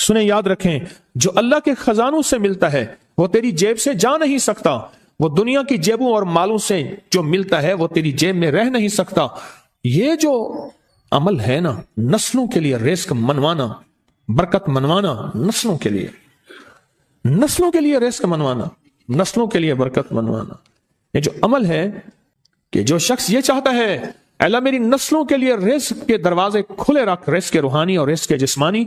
سنیں، یاد رکھیں، جو اللہ کے خزانوں سے ملتا ہے وہ تیری جیب سے جا نہیں سکتا، وہ دنیا کی جیبوں اور مالوں سے جو ملتا ہے وہ تیری جیب میں رہ نہیں سکتا۔ یہ جو عمل ہے نا، نسلوں کے لیے رزق منوانا، برکت منوانا، نسلوں کے لیے رزق منوانا، نسلوں کے لیے برکت منوانا، یہ جو عمل ہے کہ جو شخص یہ چاہتا ہے اللہ میری نسلوں کے لیے رزق کے دروازے کھلے رکھ، رزق روحانی اور رزق جسمانی،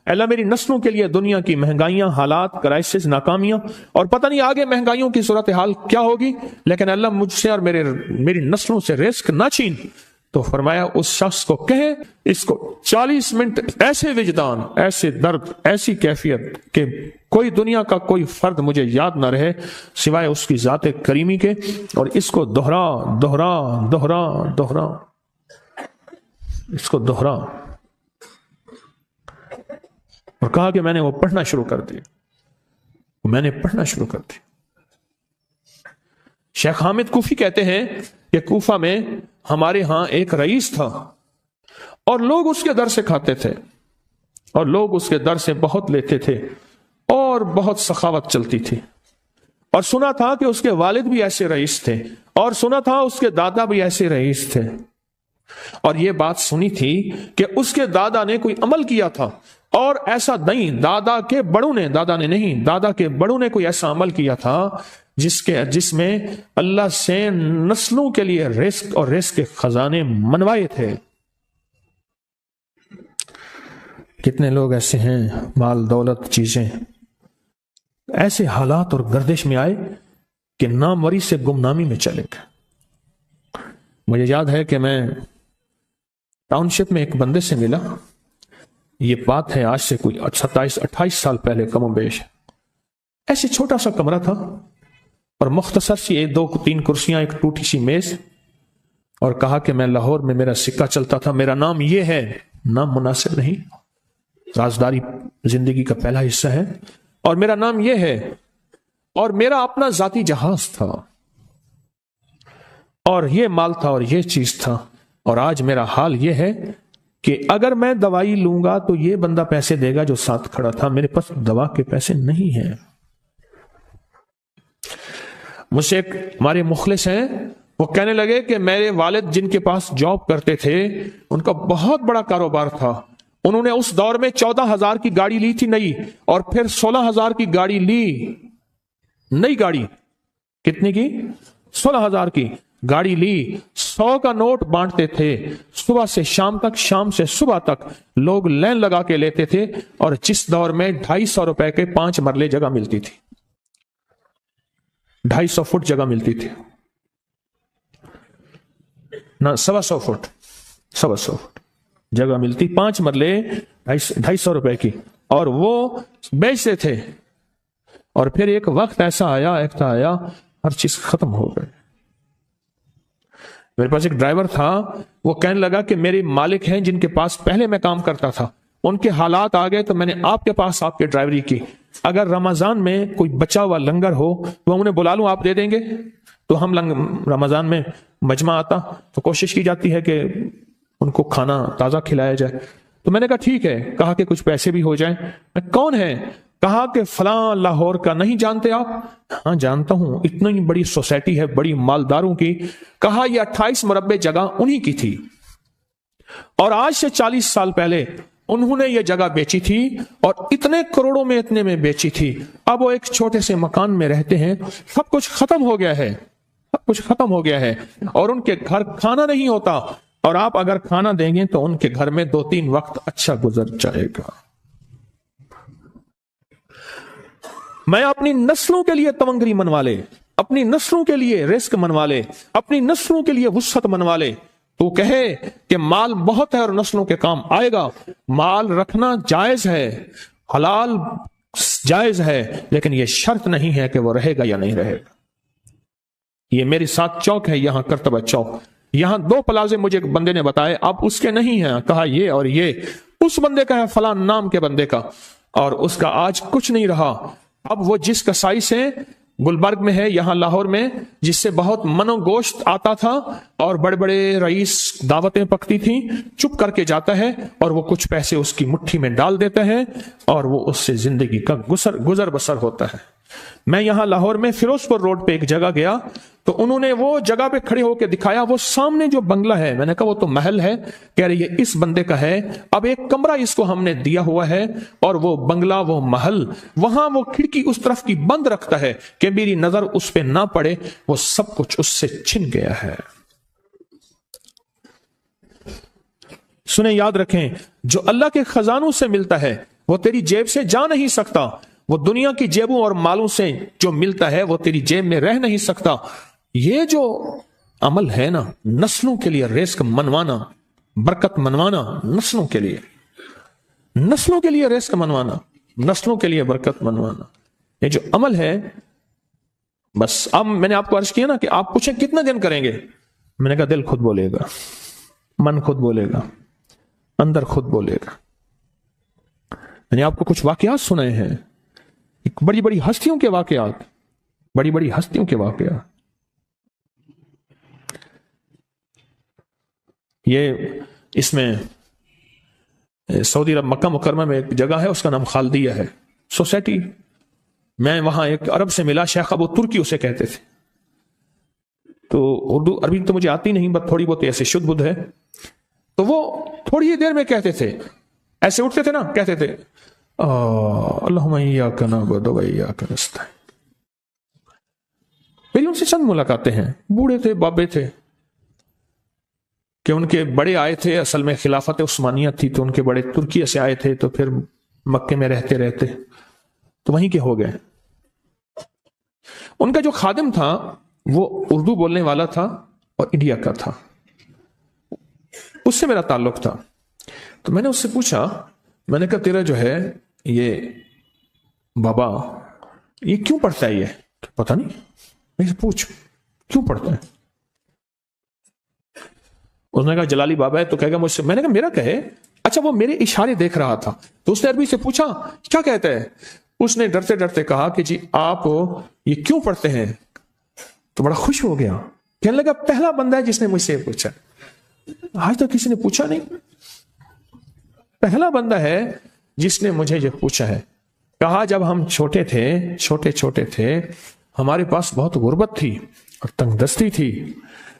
اللہ میری نسلوں کے لیے دنیا کی مہنگائیاں، حالات، کرائسس، ناکامیاں، اور پتہ نہیں آگے مہنگائیوں کی صورتحال کیا ہوگی، لیکن اللہ مجھ سے اور میری نسلوں سے رزق نہ چھین، تو فرمایا اس شخص کو کہے اس کو 40 منٹ ایسے وجدان، ایسے درد، ایسی کیفیت کہ کوئی دنیا کا کوئی فرد مجھے یاد نہ رہے سوائے اس کی ذات کریمی کے، اور اس کو دہرا دہرا دہرا دہرا، اس کو دہرا، اور کہا کہ میں نے وہ پڑھنا شروع کر دی، شیخ حامد کوفی کہتے ہیں کہ کوفہ میں ہمارے ہاں ایک رئیس تھا اور لوگ اس کے در سے کھاتے تھے اور لوگ اس کے در سے بہت لیتے تھے اور بہت سخاوت چلتی تھی، اور سنا تھا کہ اس کے والد بھی ایسے رئیس تھے اور سنا تھا اس کے دادا بھی ایسے رئیس تھے، اور یہ بات سنی تھی کہ اس کے دادا نے کوئی عمل کیا تھا، اور ایسا نہیں، دادا کے بڑوں نے کوئی ایسا عمل کیا تھا جس میں اللہ سے نسلوں کے لیے رزق اور رزق کے خزانے منوائے تھے۔ کتنے لوگ ایسے ہیں، مال دولت چیزیں، ایسے حالات اور گردش میں آئے کہ ناموری سے گمنامی میں چلے گئے۔ مجھے یاد ہے کہ میں ٹاؤن شپ میں ایک بندے سے ملا، یہ بات ہے آج سے کوئی 27-28 سال پہلے کم و بیش، ایسے چھوٹا سا کمرہ تھا اور مختصر سی 2-3 کرسیاں، ایک ٹوٹی سی میز، اور کہا کہ میں لاہور میں میرا سکہ چلتا تھا، میرا نام یہ ہے، نام مناسب نہیں، رازداری زندگی کا پہلا حصہ ہے، اور میرا نام یہ ہے، اور میرا اپنا ذاتی جہاز تھا، اور یہ مال تھا اور یہ چیز تھا، اور آج میرا حال یہ ہے کہ اگر میں دوائی لوں گا تو یہ بندہ پیسے دے گا جو ساتھ کھڑا تھا، میرے پاس دوا کے پیسے نہیں ہیں۔ مجھ سے ایک ہمارے مخلص ہیں، وہ کہنے لگے کہ میرے والد جن کے پاس جاب کرتے تھے ان کا بہت بڑا کاروبار تھا، انہوں نے اس دور میں 14,000 کی گاڑی لی تھی نئی، اور پھر 16,000 کی گاڑی لی، نئی گاڑی، کتنے کی؟ 16,000 کی گاڑی لی، 100 کا نوٹ بانٹتے تھے، صبح سے شام تک، شام سے صبح تک لوگ لین لگا کے لیتے تھے، اور جس دور میں 250 روپے کے 5 مرلے جگہ ملتی تھی، 250 فٹ جگہ ملتی تھی، نہ 125 فٹ، 125 فٹ جگہ ملتی، 5 مرلے 250 روپے کی، اور وہ بیچتے تھے، اور پھر ایک وقت ایسا آیا ہر چیز ختم ہو گئی۔ میرے پاس ایک ڈرائیور تھا، وہ کہنے لگا کہ میرے مالک ہیں جن کے پاس پہلے میں کام کرتا تھا، ان کے حالات آ گئے تو میں نے آپ کے پاس آپ کے ڈرائیوری کی، اگر رمضان میں کوئی بچا ہوا لنگر ہو تو ہم انہیں بلا لوں، آپ دے دیں گے؟ تو ہم رمضان میں مجمع آتا تو کوشش کی جاتی ہے کہ ان کو کھانا تازہ کھلایا جائے، تو میں نے کہا ٹھیک ہے، کہا کہ کچھ پیسے بھی ہو جائیں۔ میں کون ہے؟ کہا کہ فلاں لاہور کا، نہیں جانتے آپ؟ ہاں جانتا ہوں، اتنی بڑی سوسائٹی ہے، بڑی مالداروں کی۔ کہا یہ 28 مربع جگہ انہی کی تھی، اور آج سے 40 سال پہلے انہوں نے یہ جگہ بیچی تھی، اور اتنے کروڑوں میں اتنے میں بیچی تھی، اب وہ ایک چھوٹے سے مکان میں رہتے ہیں، سب کچھ ختم ہو گیا ہے، سب کچھ ختم ہو گیا ہے، اور ان کے گھر کھانا نہیں ہوتا، اور آپ اگر کھانا دیں گے تو ان کے گھر میں 2-3 وقت اچھا گزر جائے گا۔ میں اپنی نسلوں کے لیے تونگری منوا لے، اپنی نسلوں کے لیے رزق منوا لے، اپنی نسلوں کے لیے وسعت منوا لے، تو کہے کہ مال بہت ہے اور نسلوں کے کام آئے گا۔ مال رکھنا جائز ہے، حلال جائز ہے، لیکن یہ شرط نہیں ہے کہ وہ رہے گا یا نہیں رہے گا۔ یہ میرے ساتھ چوک ہے یہاں، کرتبہ چوک، یہاں 2 پلازے مجھے ایک بندے نے بتائے، اب اس کے نہیں ہیں، کہا یہ اور یہ اس بندے کا ہے، فلاں نام کے بندے کا، اور اس کا آج کچھ نہیں رہا۔ اب وہ جس کسائی سے گلبرگ میں ہے یہاں لاہور میں، جس سے بہت من و گوشت آتا تھا اور بڑے بڑے رئیس دعوتیں پکتی تھیں، چپ کر کے جاتا ہے اور وہ کچھ پیسے اس کی مٹھی میں ڈال دیتا ہے اور وہ اس سے زندگی کا گزر بسر ہوتا ہے۔ میں یہاں لاہور میں فیروز پور روڈ پہ ایک جگہ گیا تو انہوں نے وہ جگہ پہ کھڑے ہو کے دکھایا، وہ سامنے جو بنگلہ ہے، میں نے کہا وہ تو محل ہے، کہہ رہے یہ اس بندے کا ہے، اب ایک کمرہ اس کو ہم نے دیا ہوا ہے اور وہ بنگلہ، وہ محل، وہاں وہ کھڑکی اس طرف کی بند رکھتا ہے کہ میری نظر اس پہ نہ پڑے، وہ سب کچھ اس سے چھن گیا ہے۔ سنیں، یاد رکھیں، جو اللہ کے خزانوں سے ملتا ہے وہ تیری جیب سے جا نہیں سکتا، وہ دنیا کی جیبوں اور مالوں سے جو ملتا ہے وہ تیری جیب میں رہ نہیں سکتا۔ یہ جو عمل ہے نا، نسلوں کے لیے رزق منوانا، برکت منوانا، نسلوں کے لیے رزق منوانا، نسلوں کے لیے برکت منوانا، یہ جو عمل ہے، بس اب میں نے آپ کو عرض کیا نا کہ آپ پوچھیں کتنا دن کریں گے، میں نے کہا دل خود بولے گا، من خود بولے گا، اندر خود بولے گا۔ میں نے آپ کو کچھ واقعات سنائے ہیں، بڑی بڑی ہستیوں کے واقعات، بڑی بڑی ہستیوں کے واقعات۔ یہ اس میں سعودی عرب مکہ مکرمہ میں ایک جگہ ہے، اس کا نام خالدیہ ہے سوسائٹی۔ میں وہاں ایک عرب سے ملا، شیخ ابو ترکی اسے کہتے تھے، تو اردو عربی تو مجھے آتی نہیں، بس تھوڑی بہت ایسے شدھ بدھ ہے، تو وہ تھوڑی ہی دیر میں کہتے تھے، ایسے اٹھتے تھے نا، کہتے تھے اللہم ایاک نعبد و ایاک نستعین۔ میری ان سے چند ملاقاتیں ہیں، بوڑھے تھے، بابے تھے، کہ ان کے بڑے آئے تھے، اصل میں خلافت عثمانیہ تھی تو ان کے بڑے ترکیہ سے آئے تھے، تو پھر مکے میں رہتے رہتے تو وہیں کے ہو گئے۔ ان کا جو خادم تھا وہ اردو بولنے والا تھا اور انڈیا کا تھا، اس سے میرا تعلق تھا، تو میں نے اس سے پوچھا، میں نے کہا تیرا جو ہے یہ بابا یہ کیوں پڑھتا ہے؟ یہ پتہ نہیں، میں سے پوچھ کیوں پڑھتا ہے؟ اس نے کہا جلالی بابا ہے تو کہے گا مجھ سے۔ میں نے کہا میرا کہے، اچھا وہ میرے اشارے دیکھ رہا تھا، تو اس نے عربی سے پوچھا کیا کہتا ہے؟ اس نے ڈرتے ڈرتے کہا کہ جی آپ یہ کیوں پڑھتے ہیں؟ تو بڑا خوش ہو گیا، کہنے لگا پہلا بندہ ہے جس نے مجھ سے پوچھا، آج تک کسی نے پوچھا نہیں، پہلا بندہ ہے جس نے مجھے یہ پوچھا ہے۔ کہا جب ہم چھوٹے تھے ہمارے پاس بہت غربت تھی اور تنگ دستی تھی،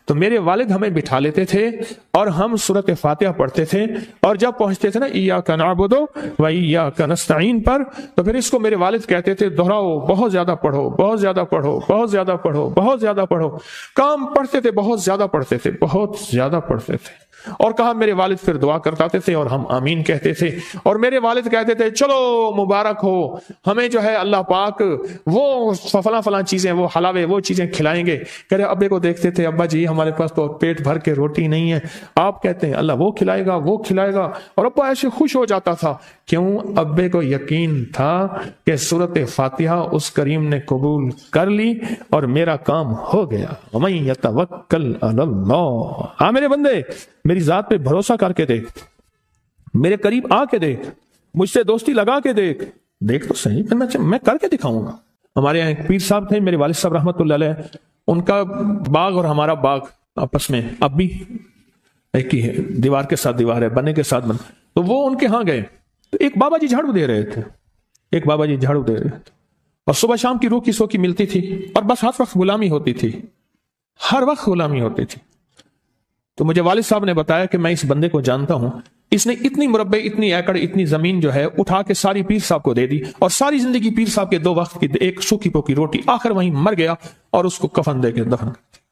تو میرے والد ہمیں بٹھا لیتے تھے اور ہم سورۃ فاتحہ پڑھتے تھے، اور جب پہنچتے تھے نا ایاک نعبد و ایاک نستعین پر، تو پھر اس کو میرے والد کہتے تھے دہراؤ، بہت زیادہ پڑھو، بہت زیادہ پڑھو، بہت زیادہ پڑھو، بہت زیادہ پڑھو۔ کام پڑھتے تھے، بہت زیادہ پڑھتے تھے، بہت زیادہ پڑھتے تھے، اور کہا میرے والد پھر دعا کرتے تھے اور ہم آمین کہتے تھے، اور میرے والد کہتے تھے چلو مبارک ہو، ہمیں جو ہے اللہ پاک وہ فلاں چیزیں، وہ حلاوے، وہ چیزیں کھلائیں گے۔ کہہ رہے ابے کو دیکھتے تھے، ابا جی ہمارے پاس تو پیٹ بھر کے روٹی نہیں ہے، آپ کہتے ہیں اللہ وہ کھلائے گا، وہ کھلائے گا، اور ابا ایسے خوش ہو جاتا تھا۔ کیوں؟ ابے کو یقین تھا کہ سورۃ فاتحہ اس کریم نے قبول کر لی اور میرا کام ہو گیا۔ وَمَن يَتَوَکَّلْ عَلَى اللَّهِ، ہاں میرے بندے میری ذات پہ بھروسہ کر کے دیکھ، میرے قریب آ کے دیکھ، مجھ سے دوستی لگا کے دیکھ تو صحیح، پھر میں کر کے دکھاؤں گا۔ ہمارے یہاں ایک پیر صاحب تھے، میرے والد صاحب رحمۃ اللہ علیہ، ان کا باغ اور ہمارا باغ آپس میں اب بھی ایک ہی ہے، دیوار کے ساتھ دیوار ہے، بنے کے ساتھ بن۔ تو وہ ان کے ہاں گئے تو ایک بابا جی جھاڑو دے رہے تھے، اور صبح شام کی روح کی سو کی ملتی تھی، اور بس ہر وقت غلامی ہوتی تھی، ہر وقت غلامی ہوتی تھی۔ تو مجھے والد صاحب نے بتایا کہ میں اس بندے کو جانتا ہوں، اس نے اتنی مربع، اتنی ایکڑ، اتنی زمین جو ہے اٹھا کے ساری پیر صاحب کو دے دی، اور ساری زندگی پیر صاحب کے 2 وقت کی ایک سوکھی پوکی روٹی، آخر وہیں مر گیا اور اس کو کفن دے کے دفن کر دیا۔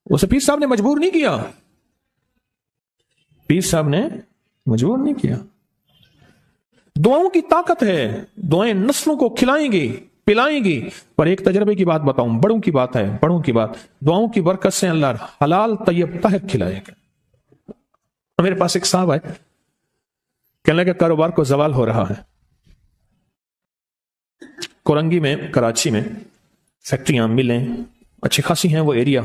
اسے پیر صاحب نے مجبور نہیں کیا، پیر صاحب نے مجبور نہیں کیا۔ دعاؤں کی طاقت ہے، دعائیں نسلوں کو کھلائیں گی، پلائیں گی۔ پر ایک تجربے کی بات بتاؤں، بڑوں کی بات ہے، بڑوں کی بات، دعاؤں کی برکت سے اللہ حلال طیب طاہر کھلائے گا۔ میرے پاس ایک صاحب ہے، کہنے لگے کاروبار کو زوال ہو رہا ہے، کورنگی میں، کراچی میں فیکٹریاں، ملیں اچھی خاصی ہیں وہ ایریا،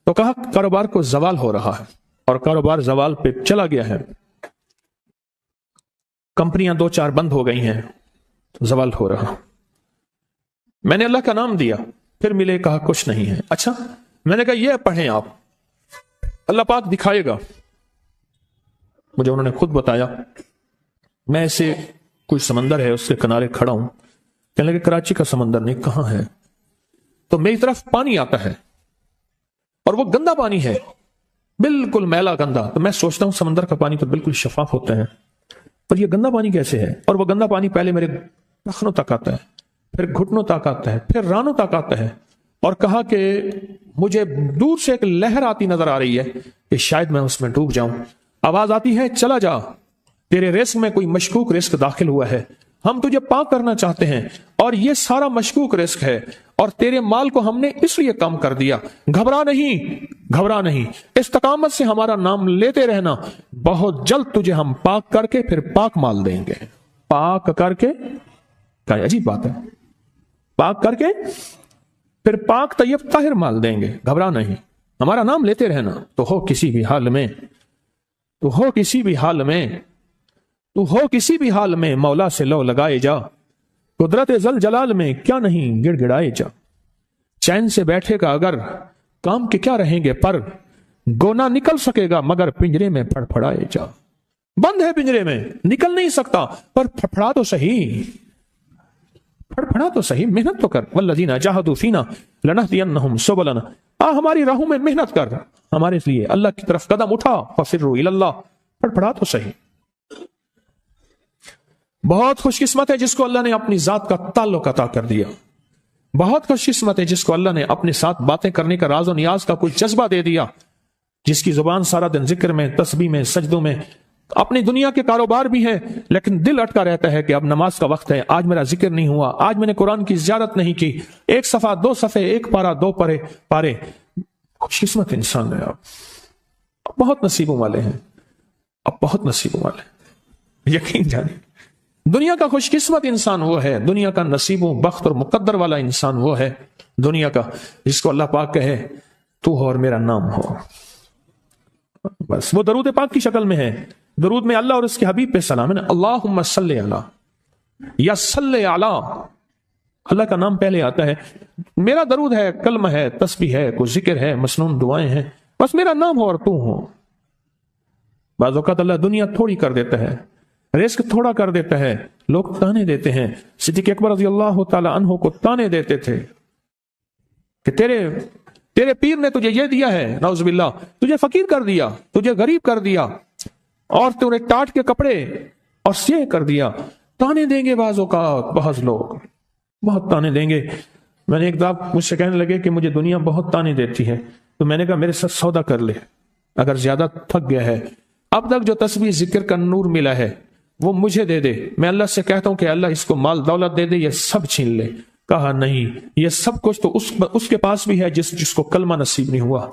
تو کہا کاروبار کو زوال ہو رہا ہے، اور کاروبار زوال پہ چلا گیا ہے، کمپنیاں 2-4 بند ہو گئی ہیں، زوال ہو رہا۔ میں نے اللہ کا نام دیا، پھر ملے، کہا کچھ نہیں ہے۔ اچھا، میں نے کہا یہ پڑھیں آپ، اللہ پاک دکھائے گا مجھے۔ انہوں نے خود بتایا، میں ایسے کوئی سمندر ہے اس کے کنارے کھڑا ہوں، کہنے لگے کراچی کا سمندر نہیں، کہاں ہے؟ تو میری طرف پانی آتا ہے اور وہ گندا پانی ہے، بالکل میلا گندا۔ تو میں سوچتا ہوں سمندر کا پانی تو بالکل شفاف ہوتا ہے، پر یہ گندا پانی کیسے ہے؟ اور وہ گندا پانی پہلے میرے ٹخنوں تک آتا ہے، پھر گھٹنوں تک آتا ہے، پھر رانوں تک آتا ہے۔ اور کہا کہ مجھے دور سے ایک لہر آتی نظر آ رہی ہے کہ شاید میں اس میں ڈوب جاؤں۔ آواز آتی ہے چلا جا، تیرے رزق میں کوئی مشکوک رزق داخل ہوا ہے، ہم تجھے پاک کرنا چاہتے ہیں، اور یہ سارا مشکوک رزق ہے، اور تیرے مال کو ہم نے اس لیے کم کر دیا۔ گھبرا نہیں، گھبرا نہیں، استقامت سے ہمارا نام لیتے رہنا، بہت جلد تجھے ہم پاک کر کے پھر پاک مال دیں گے۔ پاک کر کے، کیا عجیب بات ہے، پاک کر کے پھر پاک طیب طاہر مال دیں گے۔ گھبرا نہیں، ہمارا نام لیتے رہنا، تو ہو کسی بھی حال میں، تو ہو کسی بھی حال میں، تو ہو کسی بھی حال میں مولا سے لو لگائے جا، قدرت ذل جلال میں کیا نہیں گڑ گڑائے جا۔ چین سے بیٹھے گا اگر کام کے کیا رہیں گے پر، گونا نکل سکے گا مگر پنجرے میں پھڑ پھڑائے جا۔ بند ہے پنجرے میں، نکل نہیں سکتا، پر پھڑپھڑا تو صحیح، پھڑپھڑا تو صحیح، محنت تو کر۔ والذین جاہدوا فینا لنہدینہم سبلنا، ہماری راہوں میں محنت کر، ہمارے لیے اللہ کی طرف قدم اٹھا، ففروا الی اللہ، پھڑپھڑا تو صحیح۔ بہت خوش قسمت ہے جس کو اللہ نے اپنی ذات کا تعلق عطا کر دیا، بہت خوش قسمت ہے جس کو اللہ نے اپنے ساتھ باتیں کرنے کا، راز و نیاز کا کوئی جذبہ دے دیا، جس کی زبان سارا دن ذکر میں، تسبیح میں، سجدوں میں، اپنی دنیا کے کاروبار بھی ہے، لیکن دل اٹکا رہتا ہے کہ اب نماز کا وقت ہے، آج میرا ذکر نہیں ہوا، آج میں نے قرآن کی زیارت نہیں کی، ایک صفحہ، دو صفحے، ایک پارہ، دو پارے۔ خوش قسمت انسان ہے آپ، بہت نصیبوں والے ہیں، اب بہت نصیبوں والے ہیں، یقین جانیں۔ دنیا کا خوش قسمت انسان وہ ہے، دنیا کا نصیبوں، بخت اور مقدر والا انسان وہ ہے دنیا کا، جس کو اللہ پاک کہے تو ہو اور میرا نام ہو، بس وہ درود پاک کی شکل میں ہے۔ درود میں اللہ اور اس کے حبیب پہ سلام ہے، اللہم صلی علی، یا صلی علی، اللہ کا نام پہلے آتا ہے۔ میرا درود ہے، کلمہ ہے، تسبیح ہے، کوئی ذکر ہے، مسنون دعائیں ہیں، بس میرا نام ہو اور تو ہو۔ بعض اوقات اللہ دنیا تھوڑی کر دیتا ہے، رزق تھوڑا کر دیتا ہے، لوگ تانے دیتے ہیں۔ صدیق اکبر رضی اللہ تعالی عنہ کو تانے دیتے تھے کہ تیرے پیر نے تجھے یہ دیا ہے، نعوذ باللہ، تجھے فقیر کر دیا، تجھے غریب کر دیا، اور تمہیں ٹاٹ کے کپڑے اور سیہ کر دیا۔ تانے دیں گے بعض اوقات، بعض لوگ بہت تانے دیں گے۔ میں نے ایک دفعہ مجھ سے کہنے لگے کہ مجھے دنیا بہت تانے دیتی ہے، تو میں نے کہا میرے ساتھ سودا کر لے، اگر زیادہ تھک گیا ہے، اب تک جو تسبیح ذکر کا نور ملا ہے وہ مجھے دے دے، میں اللہ سے کہتا ہوں کہ اللہ اس کو مال دولت دے دے، یہ سب چھین لے۔ کہا نہیں، یہ سب کچھ تو اس کے پاس بھی ہے جس کو کلمہ نصیب نہیں ہوا،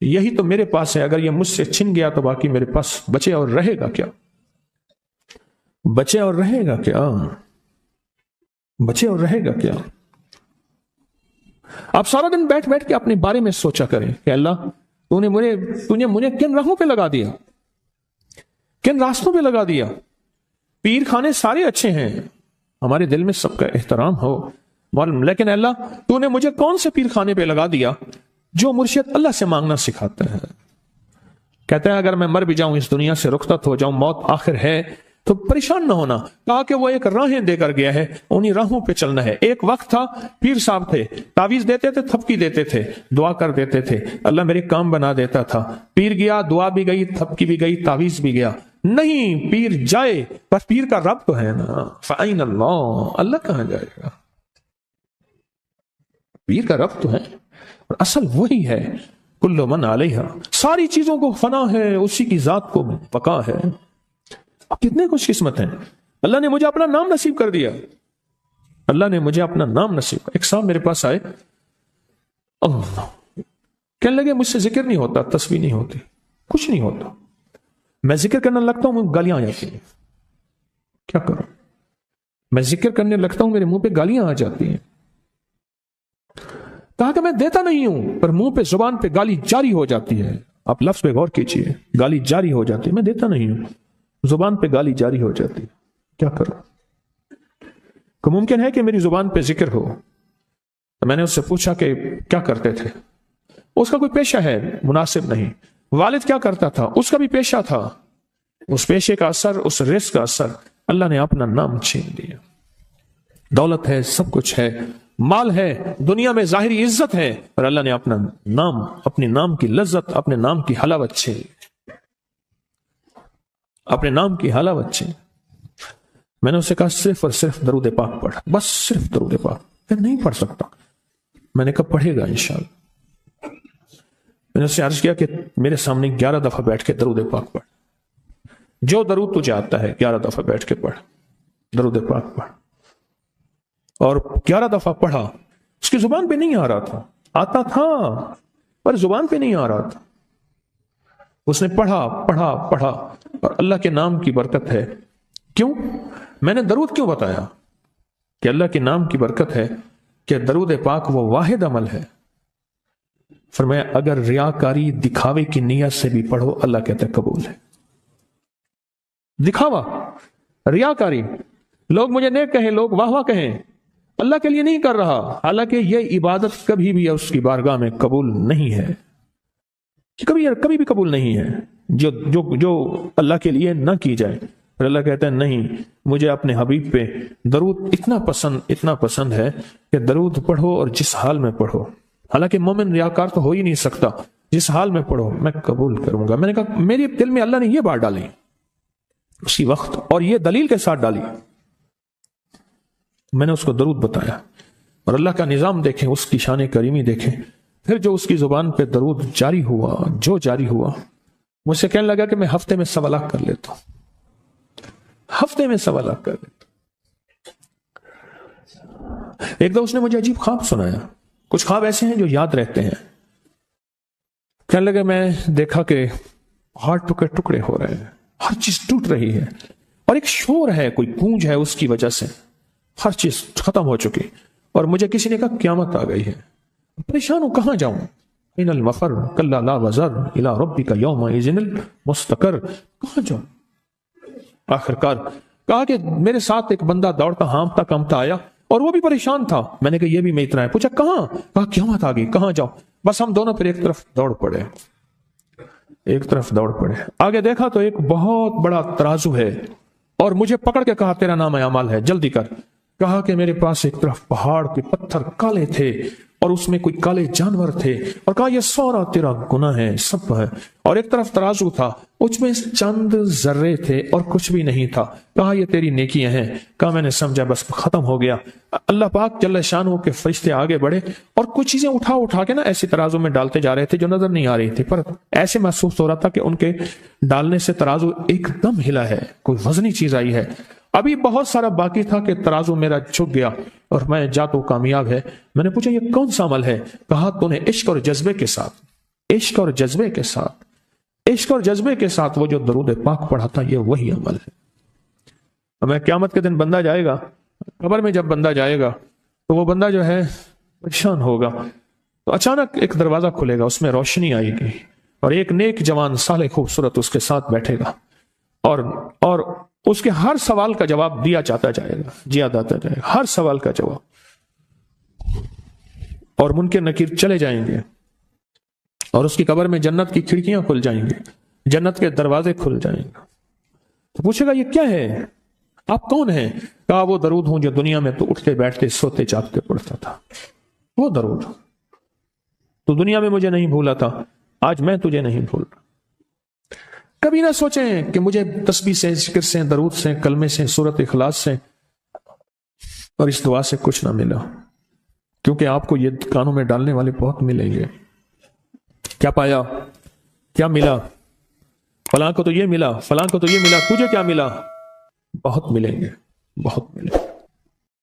یہی تو میرے پاس ہے، اگر یہ مجھ سے چھن گیا تو باقی میرے پاس بچے اور رہے گا کیا؟ بچے اور رہے گا کیا؟ بچے اور رہے گا کیا؟ آپ سارا دن بیٹھ کے اپنے بارے میں سوچا کریں کہ اللہ تو نے مجھے کن راہوں پہ لگا دیا، کن راستوں پہ لگا دیا۔ پیر خانے سارے اچھے ہیں، ہمارے دل میں سب کا احترام ہو، لیکن اللہ تو نے مجھے کون سے پیر خانے پہ لگا دیا جو مرشد اللہ سے مانگنا سکھاتا ہے؟ کہتا ہے اگر میں مر بھی جاؤں، اس دنیا سے رخصت ہو جاؤں، موت آخر ہے، تو پریشان نہ ہونا، کہا کہ وہ ایک راہیں دے کر گیا ہے، انہی راہوں پہ چلنا ہے۔ ایک وقت تھا پیر صاحب تھے، تعویذ دیتے تھے، تھپکی دیتے تھے، دعا کر دیتے تھے، اللہ میرے کام بنا دیتا تھا۔ پیر گیا، دعا بھی گئی، تھپکی بھی گئی، تعویذ بھی گیا۔ نہیں، پیر جائے پر پیر کا رب تو ہے نا، فَأَيْنَ اللَّهُ، اللہ کہاں جائے گا؟ پیر کا رب تو ہے، اور اصل وہی ہے، کل من علیہا، ساری چیزوں کو فنا ہے، اسی کی ذات کو بقا ہے۔ کتنے خوش قسمت ہیں، اللہ نے مجھے اپنا نام نصیب کر دیا، اللہ نے مجھے اپنا نام نصیب کر۔ ایک صاحب میرے پاس آئے، اللہ کہنے لگے مجھ سے ذکر نہیں ہوتا، تسبیح نہیں ہوتی، کچھ نہیں ہوتا، میں ذکر کرنے لگتا ہوں مجھے گالیاں آ جاتی ہیں، کیا کروں؟ میں ذکر کرنے لگتا ہوں میرے منہ پہ گالیاں آ جاتی ہیں۔ کہا کہ میں دیتا نہیں ہوں، پر منہ پہ زبان پہ گالی جاری ہو جاتی ہے، آپ لفظ پہ غور کیجئے، گالی جاری ہو جاتی ہے، میں دیتا نہیں ہوں، زبان پہ گالی جاری ہو جاتی ہے، کیا کروں؟ کہ ممکن ہے کہ میری زبان پہ ذکر ہو، تو میں نے اس سے پوچھا کہ کیا کرتے تھے؟ اس کا کوئی پیشہ ہے مناسب نہیں. والد کیا کرتا تھا؟ اس کا بھی پیشہ تھا. اس پیشے کا اثر، اس رزق کا اثر، اللہ نے اپنا نام چھین لیا. دولت ہے، سب کچھ ہے، مال ہے، دنیا میں ظاہری عزت ہے، اور اللہ نے اپنا نام، اپنے نام کی لذت، اپنے نام کی حلاوت چھین لی. اپنے نام کی حلاوت چھین. میں نے اسے کہا صرف اور صرف درود پاک پڑھ، بس صرف درود پاک. پھر نہیں پڑھ سکتا. میں نے کہا پڑھے گا انشاءاللہ. میں نے اس سے عرض کیا کہ میرے سامنے 11 دفعہ بیٹھ کے درود پاک پڑھ. جو درود تجھے آتا ہے 11 دفعہ بیٹھ کے پڑھ، درود پاک پڑھ. اور 11 دفعہ پڑھا. اس کی زبان پہ نہیں آ رہا تھا، آتا تھا پر زبان پہ نہیں آ رہا تھا. اس نے پڑھا پڑھا پڑھا، اور اللہ کے نام کی برکت ہے. کیوں میں نے درود کیوں بتایا؟ کہ اللہ کے نام کی برکت ہے کہ درود پاک وہ واحد عمل ہے. فرمایا اگر ریاکاری، دکھاوے کی نیت سے بھی پڑھو، اللہ کہتا ہے قبول ہے. دکھاوا، ریاکاری، لوگ مجھے نیک کہیں، لوگ واہ واہ کہیں، اللہ کے لیے نہیں کر رہا، حالانکہ یہ عبادت کبھی بھی اس کی بارگاہ میں قبول نہیں ہے. کبھی بھی قبول نہیں ہے جو اللہ کے لیے نہ کی جائے. پھر اللہ کہتا ہے نہیں، مجھے اپنے حبیب پہ درود اتنا پسند ہے کہ درود پڑھو اور جس حال میں پڑھو. حالانکہ مومن ریاکار تو ہو ہی نہیں سکتا. جس حال میں پڑھو میں قبول کروں گا. میں نے کہا میرے دل میں اللہ نے یہ بات ڈالی اسی وقت، اور یہ دلیل کے ساتھ ڈالی. میں نے اس کو درود بتایا، اور اللہ کا نظام دیکھیں، اس کی شان کریمی دیکھیں. پھر جو اس کی زبان پہ درود جاری ہوا، مجھ سے کہنے لگا کہ میں ہفتے میں 1.25 لاکھ کر لیتا ہوں. ہفتے میں 1.25 لاکھ کر لیتا. ایک دو اس نے مجھے عجیب خواب سنایا. کچھ خواب ایسے ہیں جو یاد رہتے ہیں. کہنے لگا میں دیکھا کہ پہاڑ ٹکڑے ٹکڑے ہو رہے ہیں، ہر چیز ٹوٹ رہی ہے، اور ایک شور ہے، کوئی گونج ہے، اس کی وجہ سے ہر چیز ختم ہو چکی. اور مجھے کسی نے کہا قیامت آ گئی ہے. پریشان ہوں، کہاں جاؤں؟ ان المفر کلا لا وزر الی ربک یومئذ المستقر. کہاں جاؤں؟ آخر کار کہا کہ میرے ساتھ ایک بندہ دوڑتا ہانپتا کانپتا آیا، اور وہ بھی پریشان تھا. میں نے کہا یہ بھی میں اتنا ہے. پوچھا کہاں؟ کہا قیامت آ گئی، کہاں جاؤں؟ بس ہم دونوں پھر ایک طرف دوڑ پڑے. آگے دیکھا تو ایک بہت بڑا ترازو ہے، اور مجھے پکڑ کے کہا تیرا نام اعمال ہے، جلدی کر. کہا کہ میرے پاس ایک طرف پہاڑ کے پتھر کالے تھے، اور اس میں کوئی کالے جانور تھے، اور کہا یہ سارا تیرا گناہ ہے، سب ہے. اور ایک طرف ترازو تھا، اس میں چند ذرے تھے اور کچھ بھی نہیں تھا. کہا یہ تیری نیکیاں ہیں. کہا میں نے سمجھا، بس ختم ہو گیا. اللہ پاک جل شانہ کے فرشتے آگے بڑھے اور کچھ چیزیں اٹھا کے نا ایسے ترازو میں ڈالتے جا رہے تھے جو نظر نہیں آ رہی تھی، پر ایسے محسوس ہو رہا تھا کہ ان کے ڈالنے سے ترازو ایک دم ہلا ہے، کوئی وزنی چیز آئی ہے. ابھی بہت سارا باقی تھا کہ ترازو میرا جھک گیا اور میں جا تو کامیاب ہے. میں نے پوچھا یہ کون سا عمل ہے؟ کہا تو نے عشق اور جذبے کے ساتھ وہ جو درود پاک پڑھا تھا، یہ وہی عمل ہے. میں قیامت کے دن بندہ جائے گا قبر میں، جب بندہ جائے گا تو وہ بندہ جو ہے پریشان ہوگا. تو اچانک ایک دروازہ کھلے گا، اس میں روشنی آئے گی، اور ایک نیک جوان صالح خوبصورت اس کے ساتھ بیٹھے گا، اور اس کے ہر سوال کا جواب دیا جاتا جائے گا، ہر سوال کا جواب. اور منکر نکیر چلے جائیں گے، اور اس کی قبر میں جنت کی کھڑکیاں کھل جائیں گے، جنت کے دروازے کھل جائیں گے. تو پوچھے گا یہ کیا ہے، آپ کون ہیں؟ کہا وہ درود ہوں جو دنیا میں تو اٹھتے بیٹھتے سوتے جاگتے پڑھتا تھا. وہ درود تو دنیا میں مجھے نہیں بھولا تھا، آج میں تجھے نہیں بھول رہا. کبھی نہ سوچیں کہ مجھے تسبیح سے، ذکر سے، درود سے، کلمے سے، سورت اخلاص سے اور اس دعا سے کچھ نہ ملا، کیونکہ آپ کو یہ کانوں میں ڈالنے والے بہت ملیں گے. کیا پایا، کیا ملا؟ فلاں کو تو یہ ملا، فلاں کو تو یہ ملا، تجھے کیا ملا؟ بہت ملیں گے، بہت ملیں گے.